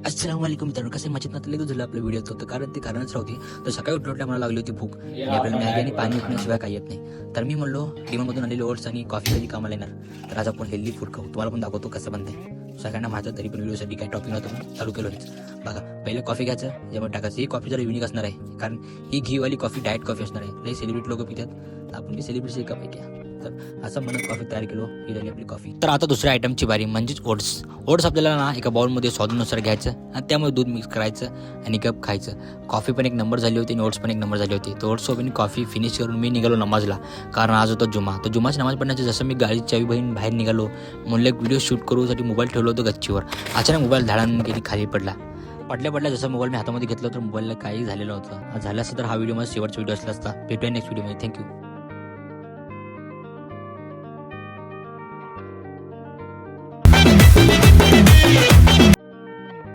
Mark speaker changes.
Speaker 1: अस्सलाम वालेकुम मित्रांनो, कसे मजेत ना? तर झालं आपलं व्हिडिओ होतं कारण ते कारणच राहते. तर सकाळी उठल्या मला लागली होती भूक आणि आपल्याला मॅगी आणि पाणी उठण्याशिवाय काही येत नाही. तर मी म्हणलो डिमांडमधून आलेले ओट्स आणि कॉफी कधी कामाला येणार. तर आज आपण हेल्दी फूड खाऊ. तुम्हाला पण दाखवतो कसं बनते. सगळ्यांना माझं तरी पण व्हिडिओसाठी काय टॉपिक नव्हतं पण चालू केलं हेच. बघा, पहिले कॉफी घ्यायचं, ज्यामध्ये टाकायचं. ही कॉफी जरा युनिक असणार आहे कारण ही घीवाली कॉफी डाएट कॉफी असणार आहे. लई सेलिब्रिटी लोक पितात, तर आपण सेलिब्रिटी एका पैकी. तर असं म्हणत कॉफी तयार केलो, ही झाली आपली कॉफी. तर आता दुसऱ्या आयटमची बारी म्हणजेच ओट्स. ओट्स आपल्याला ना एका बाउलमध्ये स्वादानुसार घ्यायचं आणि त्यामध्ये दूध मिक्स करायचं आणि कप खायचं. कॉफी पण एक नंबर झाली होती आणि ओट्स पण एक नंबर झाली होती. तर ओट्स सोबत कॉफी फिनिश करून मी निघालो नमाजला, कारण आज होता जुमा. तर जुमाची नमाज पडण्याचं जसं मी गाडीची चावी बहीण बाहेर निघालो, म्हणलं एक व्हिडिओ शूट करूसाठी मोबाईल ठेवलो होतो गच्चीवर. अचानक मोबाईल धाडान गेली खाली पडल्या जसं मोबाईल मी हातामध्ये घेतला तर मोबाईलला काही झालेलं होतं. झालं असतं तर हा व्हिडिओ माझा शेवटचा व्हिडिओ असला असता. भेटूया नेक्स्ट व्हिडिओमध्ये. थँक्यू.